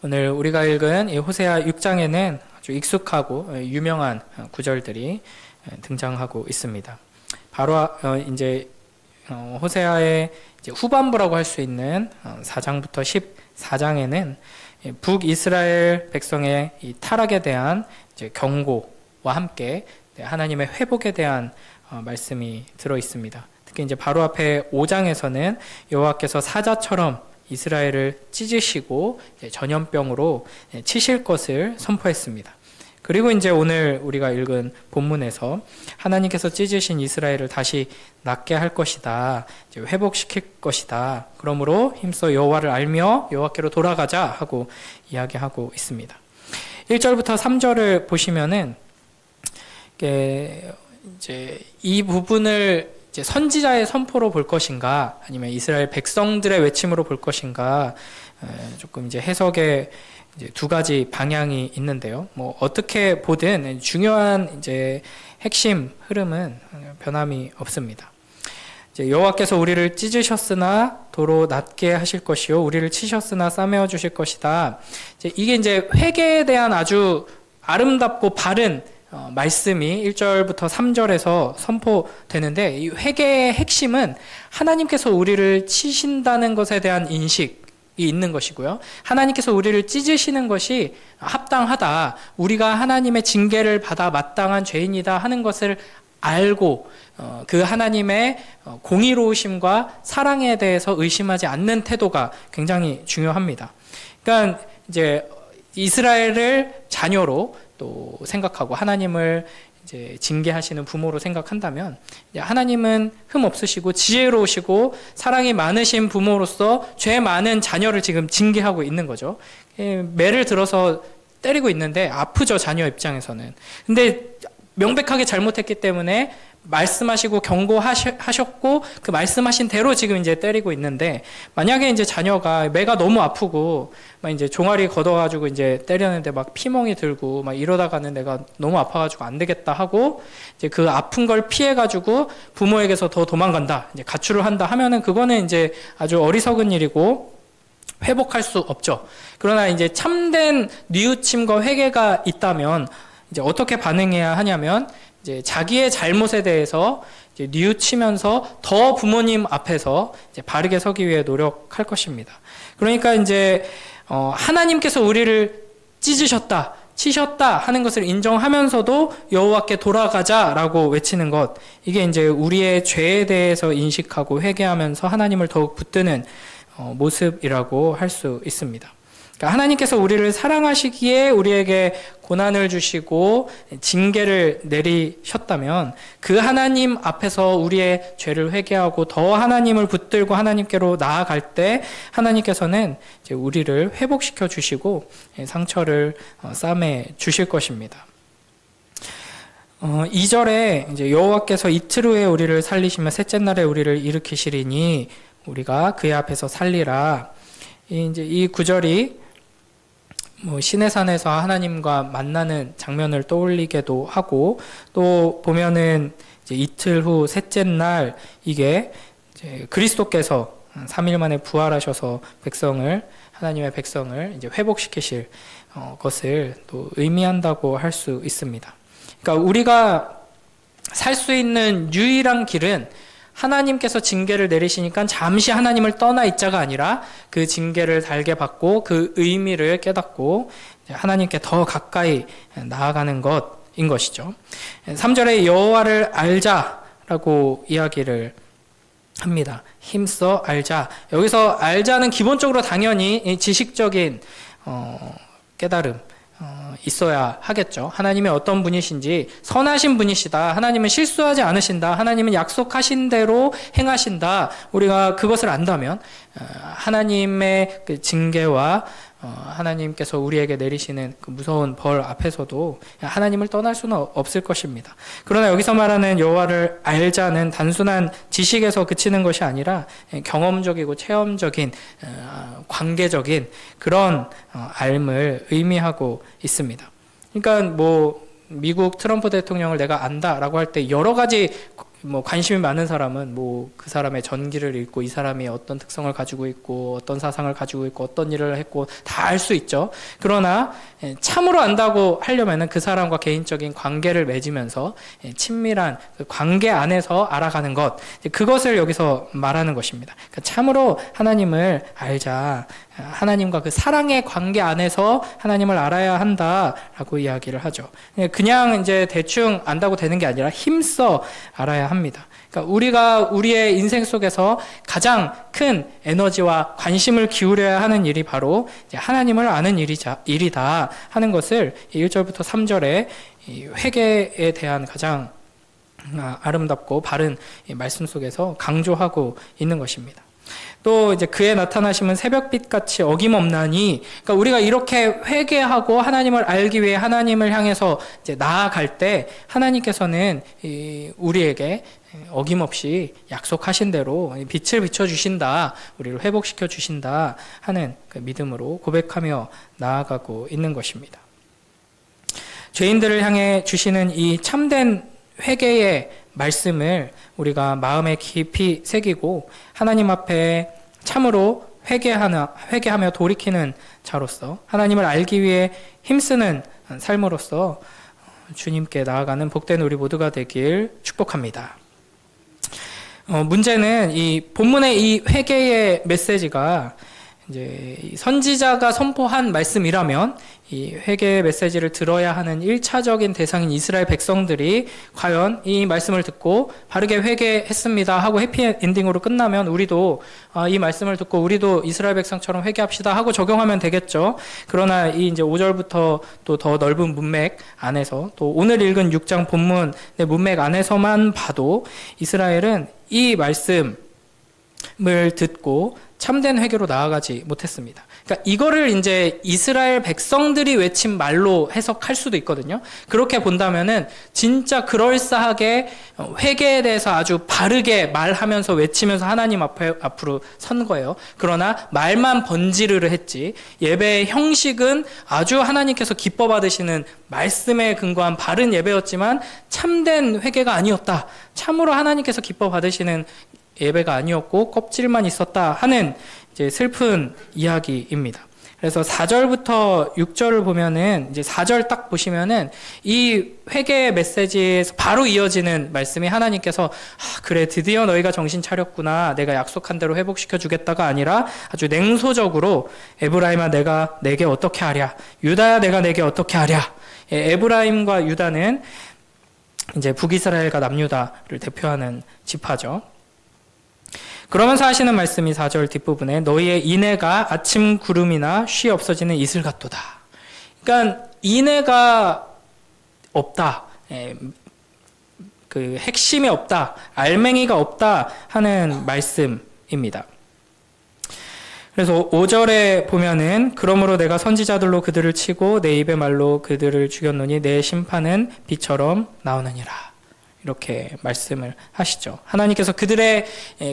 오늘 우리가 읽은 이 호세아 6장에는 아주 익숙하고 유명한 구절들이 등장하고 있습니다. 바로 이제 호세아의 이제 후반부라고 할 수 있는 4장부터 14장에는 북이스라엘 백성의 이 타락에 대한 이제 경고와 함께 하나님의 회복에 대한 말씀이 들어 있습니다. 특히 이제 바로 앞에 5장에서는 여호와께서 사자처럼 이스라엘을 찢으시고 전염병으로 치실 것을 선포했습니다. 그리고 이제 오늘 우리가 읽은 본문에서 하나님께서 찢으신 이스라엘을 다시 낫게 할 것이다, 회복시킬 것이다. 그러므로 힘써 여호와를 알며 여호와께로 돌아가자 하고 이야기하고 있습니다. 1절부터 3절을 보시면은 이제 이 부분을 이제 선지자의 선포로 볼 것인가, 아니면 이스라엘 백성들의 외침으로 볼 것인가, 조금 이제 해석에 이제 두 가지 방향이 있는데요. 뭐 어떻게 보든 중요한 이제 핵심 흐름은 변함이 없습니다. 이제 여호와께서 우리를 찢으셨으나 도로 낫게 하실 것이요, 우리를 치셨으나 싸매어 주실 것이다. 이게 이제 회개에 대한 아주 아름답고 바른 말씀이 1절부터 3절에서 선포되는데, 이 회개의 핵심은 하나님께서 우리를 치신다는 것에 대한 인식이 있는 것이고요, 하나님께서 우리를 찢으시는 것이 합당하다, 우리가 하나님의 징계를 받아 마땅한 죄인이다 하는 것을 알고 그 하나님의 공의로우심과 사랑에 대해서 의심하지 않는 태도가 굉장히 중요합니다. 그러니까 이제 이스라엘을 자녀로 또 생각하고 하나님을 이제 징계하시는 부모로 생각한다면, 하나님은 흠 없으시고 지혜로우시고 사랑이 많으신 부모로서 죄 많은 자녀를 지금 징계하고 있는 거죠. 매를 들어서 때리고 있는데 아프죠, 자녀 입장에서는. 근데 명백하게 잘못했기 때문에 말씀하시고 경고하셨고 그 말씀하신 대로 지금 이제 때리고 있는데, 만약에 이제 자녀가 매가 너무 아프고 막 이제 종아리 걷어가지고 이제 때렸는데 막 피멍이 들고 막 이러다가는 내가 너무 아파가지고 안 되겠다 하고 이제 그 아픈 걸 피해가지고 부모에게서 더 도망간다, 이제 가출을 한다 하면은 그거는 이제 아주 어리석은 일이고 회복할 수 없죠. 그러나 이제 참된 뉘우침과 회개가 있다면 이제 어떻게 반응해야 하냐면, 이제 자기의 잘못에 대해서 이제 뉘우치면서 더 부모님 앞에서 이제 바르게 서기 위해 노력할 것입니다. 그러니까 이제 하나님께서 우리를 찢으셨다, 치셨다 하는 것을 인정하면서도 여호와께 돌아가자라고 외치는 것, 이게 이제 우리의 죄에 대해서 인식하고 회개하면서 하나님을 더욱 붙드는 모습이라고 할 수 있습니다. 그러니까 하나님께서 우리를 사랑하시기에 우리에게 고난을 주시고 징계를 내리셨다면, 그 하나님 앞에서 우리의 죄를 회개하고 더 하나님을 붙들고 하나님께로 나아갈 때 하나님께서는 이제 우리를 회복시켜 주시고 상처를 싸매 주실 것입니다. 2절에 이제 여호와께서 이틀 후에 우리를 살리시며 셋째 날에 우리를 일으키시리니 우리가 그의 앞에서 살리라. 이제 이 구절이 시내산에서 하나님과 만나는 장면을 떠올리게도 하고, 또 보면은 이제 이틀 후 셋째 날, 이게 이제 그리스도께서 3일 만에 부활하셔서 하나님의 백성을 이제 회복시키실 것을 또 의미한다고 할 수 있습니다. 그러니까 우리가 살 수 있는 유일한 길은 하나님께서 징계를 내리시니까 잠시 하나님을 떠나 있자가 아니라 그 징계를 달게 받고 그 의미를 깨닫고 하나님께 더 가까이 나아가는 것인 것이죠. 3절에 여호와를 알자라고 이야기를 합니다. 힘써 알자. 여기서 알자는 기본적으로 당연히 지식적인 깨달음 있어야 하겠죠. 하나님이 어떤 분이신지, 선하신 분이시다, 하나님은 실수하지 않으신다, 하나님은 약속하신 대로 행하신다, 우리가 그것을 안다면 하나님의 그 징계와 하나님께서 우리에게 내리시는 그 무서운 벌 앞에서도 하나님을 떠날 수는 없을 것입니다. 그러나 여기서 말하는 여호와를 알자는 단순한 지식에서 그치는 것이 아니라 경험적이고 체험적인 관계적인 그런 알을 의미하고 있습니다. 그러니까 미국 트럼프 대통령을 내가 안다라고 할 때 여러 가지 뭐 관심이 많은 사람은 뭐 그 사람의 전기를 읽고 이 사람이 어떤 특성을 가지고 있고 어떤 사상을 가지고 있고 어떤 일을 했고 다 알 수 있죠. 그러나 참으로 안다고 하려면은 그 사람과 개인적인 관계를 맺으면서 친밀한 그 관계 안에서 알아가는 것, 그것을 여기서 말하는 것입니다. 그러니까 참으로 하나님을 알자, 하나님과 그 사랑의 관계 안에서 하나님을 알아야 한다라고 이야기를 하죠. 그냥 이제 대충 안다고 되는 게 아니라 힘써 알아야 합니다. 그러니까 우리가 우리의 인생 속에서 가장 큰 에너지와 관심을 기울여야 하는 일이 바로 이제 하나님을 아는 일이다 하는 것을 1절부터 3절에 회개에 대한 가장 아름답고 바른 말씀 속에서 강조하고 있는 것입니다. 또 이제 그의 나타나심은 새벽빛 같이 어김없나니, 그러니까 우리가 이렇게 회개하고 하나님을 알기 위해 하나님을 향해서 이제 나아갈 때 하나님께서는 우리에게 어김없이 약속하신 대로 빛을 비춰 주신다, 우리를 회복시켜 주신다 하는 그 믿음으로 고백하며 나아가고 있는 것입니다. 죄인들을 향해 주시는 이 참된 회개의 말씀을 우리가 마음에 깊이 새기고 하나님 앞에 참으로 회개하며 돌이키는 자로서 하나님을 알기 위해 힘쓰는 삶으로서 주님께 나아가는 복된 우리 모두가 되길 축복합니다. 문제는 이 본문의 이 회개의 메시지가 이제 선지자가 선포한 말씀이라면 이 회개의 메시지를 들어야 하는 1차적인 대상인 이스라엘 백성들이 과연 이 말씀을 듣고 바르게 회개했습니다 하고 해피엔딩으로 끝나면 우리도 이 말씀을 듣고 우리도 이스라엘 백성처럼 회개합시다 하고 적용하면 되겠죠. 그러나 이 이제 5절부터 또 더 넓은 문맥 안에서 또 오늘 읽은 6장 본문의 문맥 안에서만 봐도 이스라엘은 이 말씀을 듣고 참된 회개로 나아가지 못했습니다. 그러니까 이거를 이제 이스라엘 백성들이 외친 말로 해석할 수도 있거든요. 그렇게 본다면은 진짜 그럴싸하게 회개에 대해서 아주 바르게 말하면서 외치면서 하나님 앞으로 선 거예요. 그러나 말만 번지르르 했지 예배의 형식은 아주 하나님께서 기뻐 받으시는 말씀에 근거한 바른 예배였지만 참된 회개가 아니었다. 참으로 하나님께서 기뻐 받으시는 예배가 아니었고 껍질만 있었다 하는 이제 슬픈 이야기입니다. 그래서 4절부터 6절을 보면은 이제 4절 딱 보시면은 이 회개의 메시지에서 바로 이어지는 말씀이 하나님께서 그래 드디어 너희가 정신 차렸구나, 내가 약속한 대로 회복시켜 주겠다가 아니라 아주 냉소적으로 에브라임아 내가 내게 어떻게 하랴, 유다야 내가 내게 어떻게 하랴. 에브라임과 유다는 이제 북이스라엘과 남유다를 대표하는 지파죠. 그러면서 하시는 말씀이 4절 뒷부분에 너희의 인애가 아침 구름이나 쉬 없어지는 이슬 같도다. 그러니까 인애가 없다, 그 핵심이 없다, 알맹이가 없다 하는 말씀입니다. 그래서 5절에 보면은 그러므로 내가 선지자들로 그들을 치고 내 입의 말로 그들을 죽였노니 내 심판은 비처럼 나오느니라. 이렇게 말씀을 하시죠. 하나님께서 그들의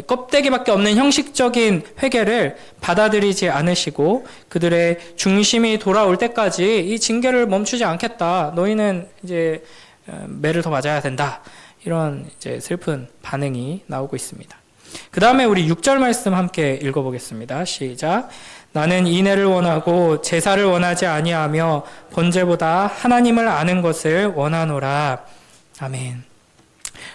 껍데기밖에 없는 형식적인 회개를 받아들이지 않으시고 그들의 중심이 돌아올 때까지 이 징계를 멈추지 않겠다. 너희는 이제 매를 더 맞아야 된다. 이런 이제 슬픈 반응이 나오고 있습니다. 그 다음에 우리 6절 말씀 함께 읽어보겠습니다. 시작. 나는 인애를 원하고 제사를 원하지 아니하며 번제보다 하나님을 아는 것을 원하노라. 아멘.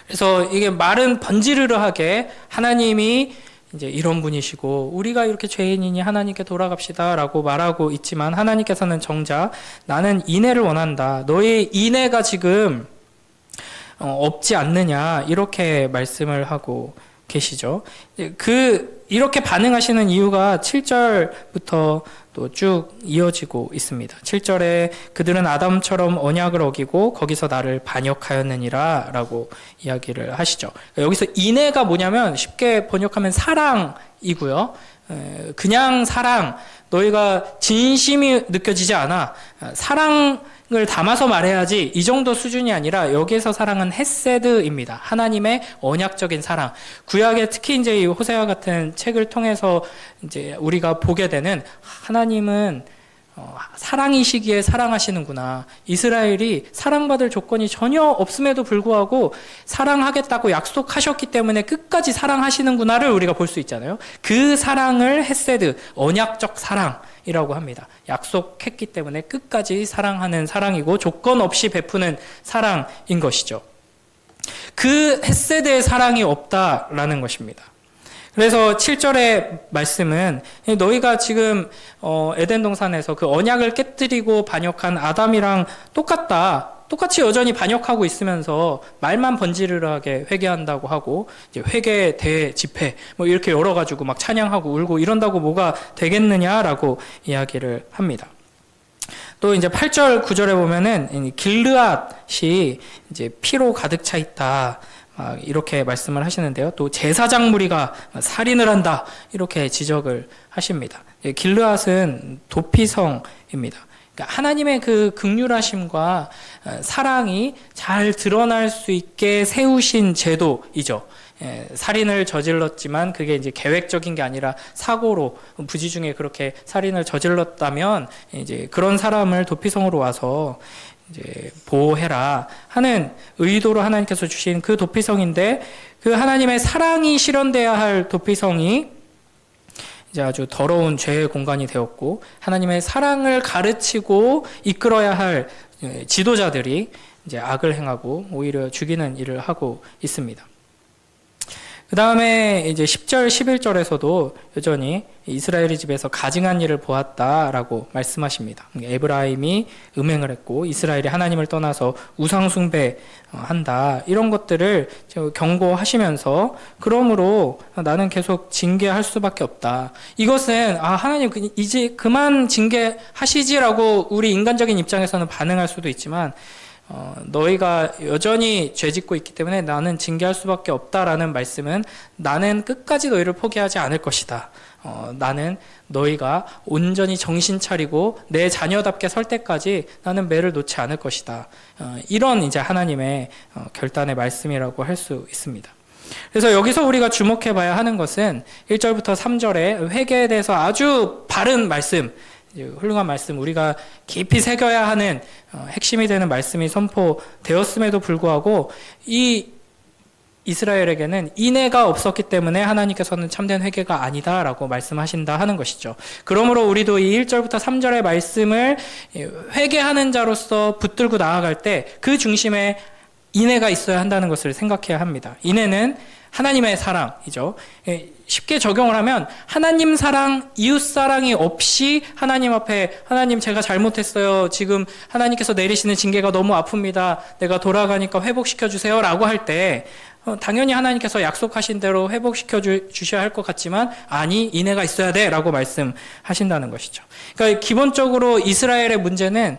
그래서 이게 말은 번지르르하게 하나님이 이제 이런 분이시고 우리가 이렇게 죄인이니 하나님께 돌아갑시다라고 말하고 있지만 하나님께서는 정작 나는 인애를 원한다. 너의 인애가 지금 없지 않느냐 이렇게 말씀을 하고 계시죠. 이렇게 반응하시는 이유가 7절부터 또 쭉 이어지고 있습니다. 7절에 그들은 아담처럼 언약을 어기고 거기서 나를 반역하였느니라 라고 이야기를 하시죠. 여기서 인애가 뭐냐면 쉽게 번역하면 사랑이고요. 그냥 사랑, 너희가 진심이 느껴지지 않아. 사랑을 담아서 말해야지 이 정도 수준이 아니라 여기에서 사랑은 헤세드입니다. 하나님의 언약적인 사랑. 구약에 특히 이제 이 호세아 같은 책을 통해서 이제 우리가 보게 되는 하나님은 사랑이시기에 사랑하시는구나. 이스라엘이 사랑받을 조건이 전혀 없음에도 불구하고 사랑하겠다고 약속하셨기 때문에 끝까지 사랑하시는구나를 우리가 볼 수 있잖아요. 그 사랑을 헤세드, 언약적 사랑이라고 합니다. 약속했기 때문에 끝까지 사랑하는 사랑이고 조건 없이 베푸는 사랑인 것이죠. 그 헤세드의 사랑이 없다라는 것입니다. 그래서 7절의 말씀은 너희가 지금 에덴 동산에서 그 언약을 깨뜨리고 반역한 아담이랑 똑같이 여전히 반역하고 있으면서 말만 번지르르하게 회개한다고 하고 이제 회개 대집회 뭐 이렇게 열어가지고 막 찬양하고 울고 이런다고 뭐가 되겠느냐라고 이야기를 합니다. 또 이제 8절 9절에 보면은 길르앗이 이제 피로 가득 차 있다. 이렇게 말씀을 하시는데요. 또 제사장 무리가 살인을 한다. 이렇게 지적을 하십니다. 길르앗은 도피성입니다. 그러니까 하나님의 그 긍휼하심과 사랑이 잘 드러날 수 있게 세우신 제도이죠. 살인을 저질렀지만 그게 이제 계획적인 게 아니라 사고로 부지 중에 그렇게 살인을 저질렀다면 이제 그런 사람을 도피성으로 와서 이제 보호해라 하는 의도로 하나님께서 주신 그 도피성인데 그 하나님의 사랑이 실현돼야 할 도피성이 이제 아주 더러운 죄의 공간이 되었고 하나님의 사랑을 가르치고 이끌어야 할 지도자들이 이제 악을 행하고 오히려 죽이는 일을 하고 있습니다. 그 다음에 이제 10절, 11절에서도 여전히 이스라엘의 집에서 가증한 일을 보았다라고 말씀하십니다. 에브라임이 음행을 했고 이스라엘이 하나님을 떠나서 우상숭배한다. 이런 것들을 경고하시면서 그러므로 나는 계속 징계할 수밖에 없다. 이것은 하나님 이제 그만 징계하시지라고 우리 인간적인 입장에서는 반응할 수도 있지만 너희가 여전히 죄짓고 있기 때문에 나는 징계할 수밖에 없다라는 말씀은 나는 끝까지 너희를 포기하지 않을 것이다. 나는 너희가 온전히 정신 차리고 내 자녀답게 설 때까지 나는 매를 놓지 않을 것이다. 이런 이제 하나님의 결단의 말씀이라고 할 수 있습니다. 그래서 여기서 우리가 주목해 봐야 하는 것은 1절부터 3절에 회개에 대해서 아주 바른 말씀, 훌륭한 말씀, 우리가 깊이 새겨야 하는 핵심이 되는 말씀이 선포되었음에도 불구하고 이 이스라엘에게는 인애가 없었기 때문에 하나님께서는 참된 회개가 아니다라고 말씀하신다 하는 것이죠. 그러므로 우리도 이 1절부터 3절의 말씀을 회개하는 자로서 붙들고 나아갈 때 그 중심에 인애가 있어야 한다는 것을 생각해야 합니다. 인애는 하나님의 사랑이죠. 쉽게 적용을 하면 하나님 사랑, 이웃 사랑이 없이 하나님 앞에 하나님 제가 잘못했어요. 지금 하나님께서 내리시는 징계가 너무 아픕니다. 내가 돌아가니까 회복시켜 주세요. 라고 할 때 당연히 하나님께서 약속하신 대로 회복시켜 주셔야 할 것 같지만 아니 인애가 있어야 돼 라고 말씀하신다는 것이죠. 그러니까 기본적으로 이스라엘의 문제는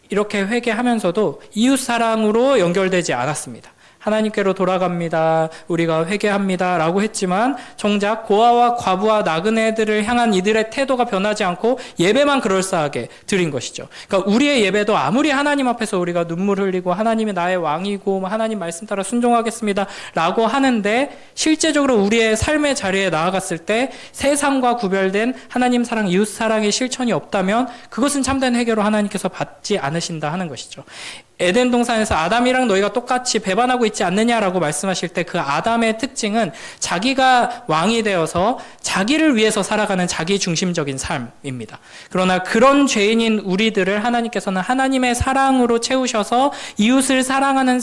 이렇게 회개하면서도 이웃 사랑으로 연결되지 않았습니다. 하나님께로 돌아갑니다. 우리가 회개합니다. 라고 했지만 정작 고아와 과부와 나그네들을 향한 이들의 태도가 변하지 않고 예배만 그럴싸하게 드린 것이죠. 그러니까 우리의 예배도 아무리 하나님 앞에서 우리가 눈물 흘리고 하나님이 나의 왕이고 하나님 말씀 따라 순종하겠습니다. 라고 하는데 실제적으로 우리의 삶의 자리에 나아갔을 때 세상과 구별된 하나님 사랑, 이웃 사랑의 실천이 없다면 그것은 참된 회개로 하나님께서 받지 않으신다 하는 것이죠. 에덴 동산에서 아담이랑 너희가 똑같이 배반하고 있지 않느냐라고 말씀하실 때 그 아담의 특징은 자기가 왕이 되어서 자기를 위해서 살아가는 자기 중심적인 삶입니다. 그러나 그런 죄인인 우리들을 하나님께서는 하나님의 사랑으로 채우셔서 이웃을 사랑하는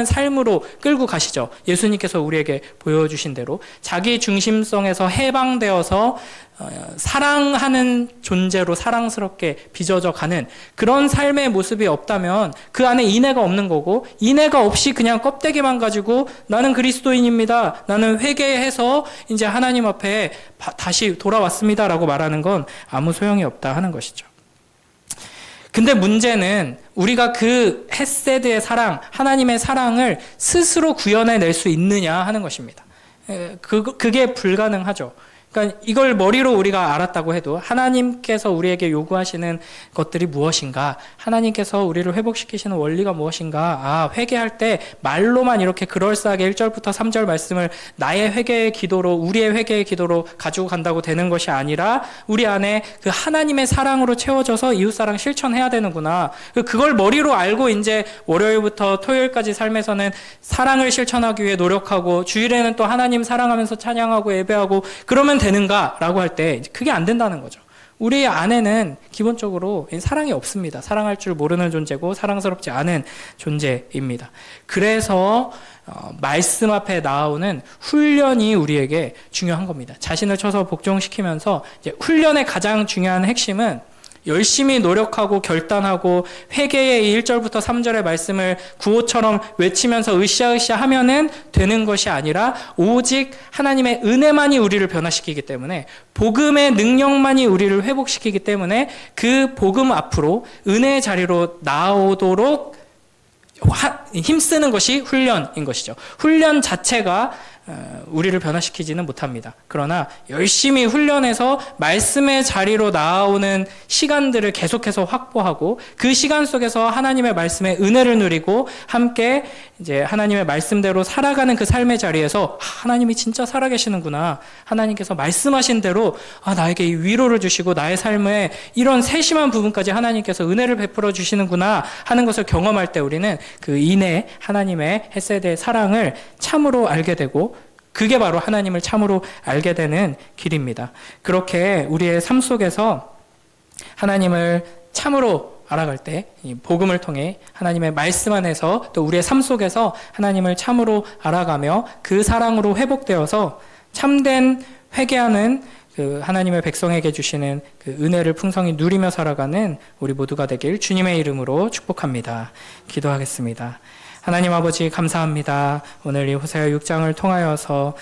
삶으로 끌고 가시죠. 예수님께서 우리에게 보여주신 대로 자기 중심성에서 해방되어서 사랑하는 존재로 사랑스럽게 빚어져 가는 그런 삶의 모습이 없다면 그 안에 인애가 없는 거고 인애가 없이 그냥 껍데기만 가지고 나는 그리스도인입니다. 나는 회개해서 이제 하나님 앞에 다시 돌아왔습니다. 라고 말하는 건 아무 소용이 없다 하는 것이죠. 근데 문제는 우리가 그 헤세드의 사랑, 하나님의 사랑을 스스로 구현해낼 수 있느냐 하는 것입니다. 그게 불가능하죠. 그러니까 이걸 머리로 우리가 알았다고 해도 하나님께서 우리에게 요구하시는 것들이 무엇인가, 하나님께서 우리를 회복시키시는 원리가 무엇인가, 회개할 때 말로만 이렇게 그럴싸하게 1절부터 3절 말씀을 나의 회개의 기도로, 우리의 회개의 기도로 가지고 간다고 되는 것이 아니라 우리 안에 그 하나님의 사랑으로 채워져서 이웃사랑 실천해야 되는구나. 그걸 머리로 알고 이제 월요일부터 토요일까지 삶에서는 사랑을 실천하기 위해 노력하고 주일에는 또 하나님 사랑하면서 찬양하고 예배하고 그러면 되는가라고 할 때 그게 안 된다는 거죠. 우리 안에는 기본적으로 사랑이 없습니다. 사랑할 줄 모르는 존재고 사랑스럽지 않은 존재입니다. 그래서 말씀 앞에 나오는 훈련이 우리에게 중요한 겁니다. 자신을 쳐서 복종시키면서 이제 훈련의 가장 중요한 핵심은 열심히 노력하고 결단하고 회개의 1절부터 3절의 말씀을 구호처럼 외치면서 으쌰으쌰 하면은 되는 것이 아니라 오직 하나님의 은혜만이 우리를 변화시키기 때문에, 복음의 능력만이 우리를 회복시키기 때문에 그 복음 앞으로 은혜의 자리로 나오도록 힘쓰는 것이 훈련인 것이죠. 훈련 자체가 우리를 변화시키지는 못합니다. 그러나 열심히 훈련해서 말씀의 자리로 나오는 시간들을 계속해서 확보하고 그 시간 속에서 하나님의 말씀의 은혜를 누리고 함께 이제 하나님의 말씀대로 살아가는 그 삶의 자리에서 하나님이 진짜 살아계시는구나, 하나님께서 말씀하신 대로 나에게 이 위로를 주시고 나의 삶에 이런 세심한 부분까지 하나님께서 은혜를 베풀어 주시는구나 하는 것을 경험할 때 우리는 그 인해 하나님의 헤세드의 사랑을 참으로 알게 되고, 그게 바로 하나님을 참으로 알게 되는 길입니다. 그렇게 우리의 삶 속에서 하나님을 참으로 알아갈 때, 이 복음을 통해 하나님의 말씀 안에서 또 우리의 삶 속에서 하나님을 참으로 알아가며 그 사랑으로 회복되어서 참된 회개하는 그 하나님의 백성에게 주시는 그 은혜를 풍성히 누리며 살아가는 우리 모두가 되길 주님의 이름으로 축복합니다. 기도하겠습니다. 하나님 아버지 감사합니다. 오늘 이 호세아 6장을 통하여서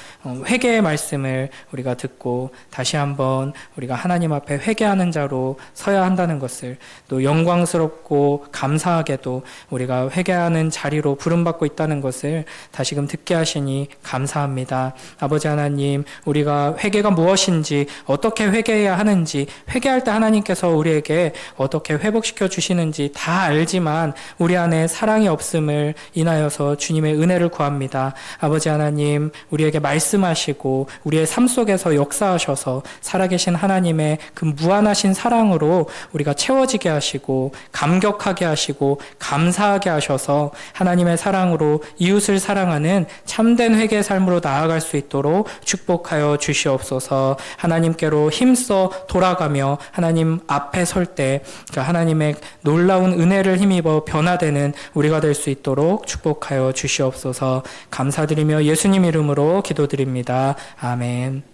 회개의 말씀을 우리가 듣고 다시 한번 우리가 하나님 앞에 회개하는 자로 서야 한다는 것을, 또 영광스럽고 감사하게도 우리가 회개하는 자리로 부름받고 있다는 것을 다시금 듣게 하시니 감사합니다. 아버지 하나님, 우리가 회개가 무엇인지, 어떻게 회개해야 하는지, 회개할 때 하나님께서 우리에게 어떻게 회복시켜 주시는지 다 알지만 우리 안에 사랑이 없음을 인하여서 주님의 은혜를 구합니다. 아버지 하나님, 우리에게 말씀하시고 우리의 삶 속에서 역사하셔서 살아계신 하나님의 그 무한하신 사랑으로 우리가 채워지게 하시고 감격하게 하시고 감사하게 하셔서 하나님의 사랑으로 이웃을 사랑하는 참된 회개의 삶으로 나아갈 수 있도록 축복하여 주시옵소서. 하나님께로 힘써 돌아가며 하나님 앞에 설 때 하나님의 놀라운 은혜를 힘입어 변화되는 우리가 될 수 있도록 축복하여 주시옵소서. 감사드리며 예수님 이름으로 기도드립니다. 아멘.